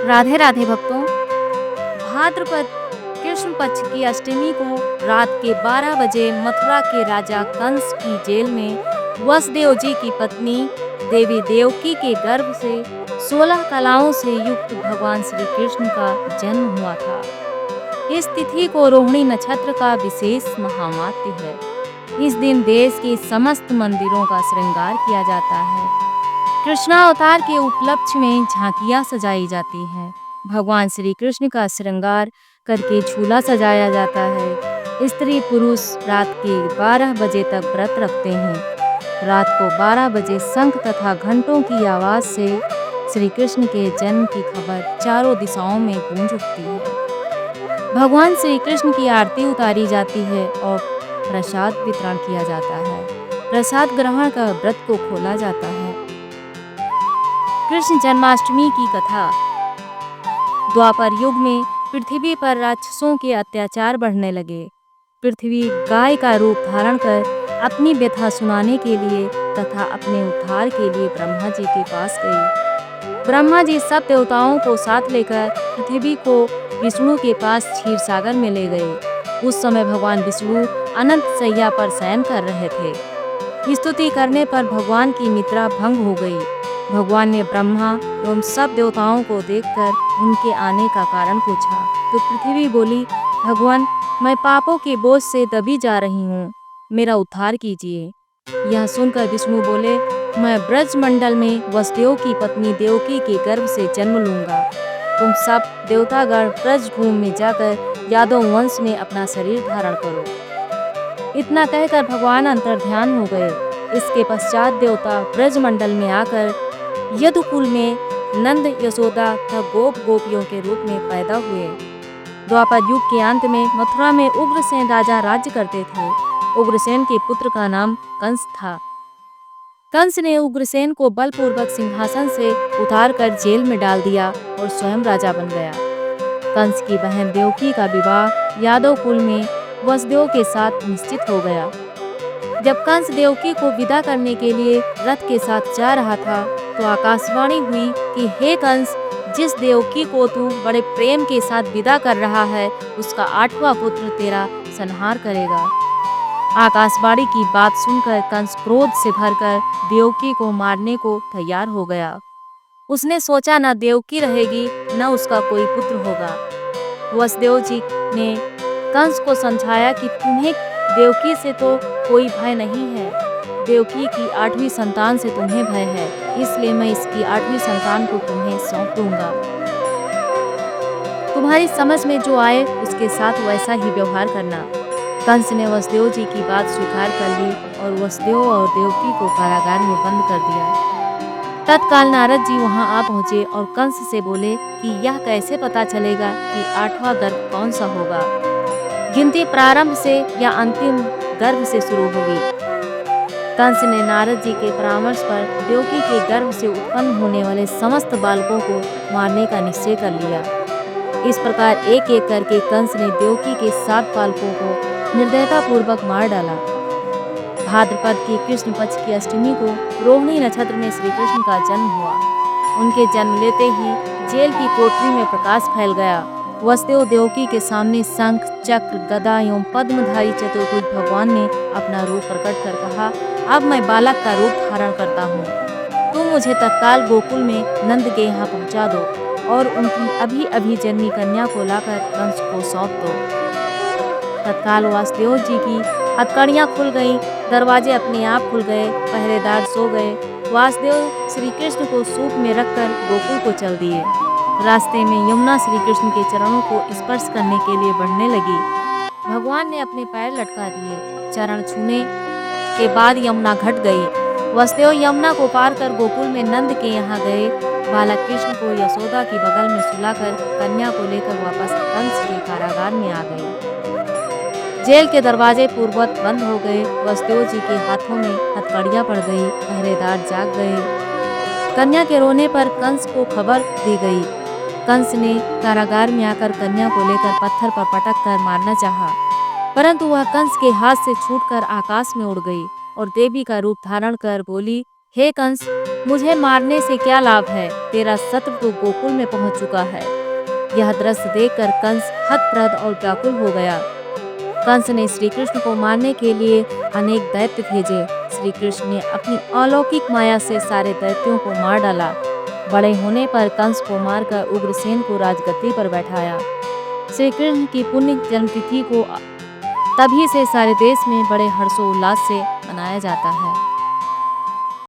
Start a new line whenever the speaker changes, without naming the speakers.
राधे राधे भक्तों। भाद्रपद कृष्ण पक्ष की अष्टमी को रात के 12 बजे मथुरा के राजा कंस की जेल में वसुदेव जी की पत्नी देवी देवकी के गर्भ से 16 कलाओं से युक्त भगवान श्री कृष्ण का जन्म हुआ था। इस तिथि को रोहिणी नक्षत्र का विशेष महात्म्य है। इस दिन देश के समस्त मंदिरों का श्रृंगार किया जाता है। कृष्णावतार के उपलक्ष्य में झांकियां सजाई जाती हैं। भगवान श्री कृष्ण का श्रृंगार करके झूला सजाया जाता है। स्त्री पुरुष रात के 12 बजे तक व्रत रखते हैं। रात को 12 बजे शंख तथा घंटों की आवाज से श्री कृष्ण के जन्म की खबर चारों दिशाओं में गूंज उठती है। भगवान श्री कृष्ण की आरती उतारी जाती है और प्रसाद वितरण किया जाता है। प्रसाद ग्रहण कर व्रत को खोला जाता है। कृष्ण जन्माष्टमी की कथा। द्वापर युग में पृथ्वी पर राक्षसों के अत्याचार बढ़ने लगे। पृथ्वी गाय का रूप धारण कर अपनी व्यथा सुनाने के लिए तथा अपने उद्धार के लिए ब्रह्मा जी के पास गई। ब्रह्मा जी सब देवताओं को साथ लेकर पृथ्वी को विष्णु के पास क्षीर सागर में ले गए। उस समय भगवान विष्णु अनंत शैया पर शयन कर रहे थे। स्तुति करने पर भगवान की निद्रा भंग हो गई। भगवान ने ब्रह्मा एवं सब देवताओं को देखकर उनके आने का कारण पूछा तो पृथ्वी बोली, भगवान, मैं पापों के बोझ से दबी जा रही हूँ, मेरा उद्धार कीजिए। यह सुनकर विष्णु बोले, मैं ब्रजमंडल में वसुदेव की पत्नी देवकी के गर्भ से जन्म लूंगा। तुम सब देवतागण ब्रजभूमि में जाकर यादव वंश में अपना शरीर धारण करो। इतना कहकर भगवान अंतर्ध्यान हो गए। इसके पश्चात देवता ब्रजमंडल में आकर यदुकुल में नंद, यशोदा तथा गोप गोपियों के रूप में पैदा हुए। द्वापर युग के अंत में मथुरा में उग्रसेन राजा राज्य करते थे। उग्रसेन के पुत्र का नाम कंस था। कंस ने उग्रसेन को बलपूर्वक सिंहासन से उतारकर जेल में डाल दिया और स्वयं राजा बन गया। कंस की बहन देवकी का विवाह यादव कुल में वसुदेव के साथ निश्चित हो गया। जब कंस देवकी को विदा करने के लिए रथ के साथ जा रहा था तो आकाशवाणी हुई कि हे कंस, जिस देवकी को तू बड़े प्रेम के साथ विदा कर रहा है उसका 8वां पुत्र तेरा संहार करेगा। आकाशवाणी की बात सुनकर कंस क्रोध से भरकर देवकी को मारने को तैयार हो गया। उसने सोचा न देवकी रहेगी न उसका कोई पुत्र होगा। वसुदेव जी ने कंस को समझाया कि तुम्हें देवकी से तो कोई भय नहीं है, देवकी की 8वीं संतान से तुम्हें भय है, इसलिए मैं इसकी 8वीं संतान को तुम्हें सौंप दूंगा। तुम्हारी समझ में जो आए उसके साथ वैसा ही व्यवहार करना। कंस ने वसुदेव जी की बात स्वीकार कर ली और वसुदेव और देवकी को कारागार में बंद कर दिया। तत्काल नारद जी वहां आ पहुंचे और कंस से बोले कि यह कैसे पता चलेगा कि 8वां गर्भ कौन सा होगा। गिनती प्रारंभ से या अंतिम गर्भ से शुरू होगी। कंस ने नारद जी के परामर्श पर देवकी के गर्भ से उत्पन्न होने वाले समस्त बालकों को मारने का निश्चय कर लिया। इस प्रकार एक एक करके कंस ने देवकी के 7 बालकों को निर्दयता पूर्वक मार डाला। भाद्रपद की कृष्ण पक्ष की अष्टमी को रोहिणी नक्षत्र में श्री कृष्ण का जन्म हुआ। उनके जन्म लेते ही जेल की कोठरी में प्रकाश फैल गया। वसुदेव देवकी के सामने शंख, चक्र, गदा एवं पद्मधारी चतुर्भुज भगवान ने अपना रूप प्रकट कर कहा, अब मैं बालक का रूप धारण करता हूँ। तुम मुझे तत्काल गोकुल में नंद के यहाँ पहुँचा दो और उनकी अभी अभी जन्मी कन्या को लाकर कंस को सौंप दो। तत्काल वासुदेव जी की हथकड़ियाँ खुल गईं, दरवाजे अपने आप खुल गए, पहरेदार सो गए। वासुदेव श्री कृष्ण को सूप में रखकर गोकुल को चल दिए। रास्ते में यमुना श्री कृष्ण के चरणों को स्पर्श करने के लिए बढ़ने लगी। भगवान ने अपने पैर लटका दिए। चरण छूने के बाद यमुना घट गई। वसुदेव यमुना को पार कर गोकुल में नंद के यहाँ गए। बालक कृष्ण को यशोदा की बगल में सुलाकर कन्या को लेकर वापस कंस के कारागार में आ गए। जेल के दरवाजे पूर्ववत बंद हो गए। वसुदेव जी के हाथों में हथकड़ियाँ पड़ गई। पहरेदार जाग गए। कन्या के रोने पर कंस को खबर दी गई। कंस ने कारागार में आकर कन्या को लेकर पत्थर पर पटक कर मारना चाहा, परंतु वह कंस के हाथ से छूटकर आकाश में उड़ गई और देवी का रूप धारण कर बोली, हे कंस, मुझे मारने से क्या लाभ है? तेरा शत्रु तो गोकुल में पहुंच चुका है। यह दृश्य देखकर कंस हतप्रभ और व्याकुल हो गया। कंस ने श्री कृष्ण को मारने के लिए अनेक दैत्य भेजे। श्री कृष्ण ने अपनी अलौकिक माया से सारे दैत्यों को मार डाला। बड़े होने पर कंस को मारकर उग्रसेन को राजगद्दी पर बैठाया। श्री कृष्ण की पुण्य जन्मतिथि को तभी से सारे देश में बड़े हर्षोल्लास से मनाया जाता है।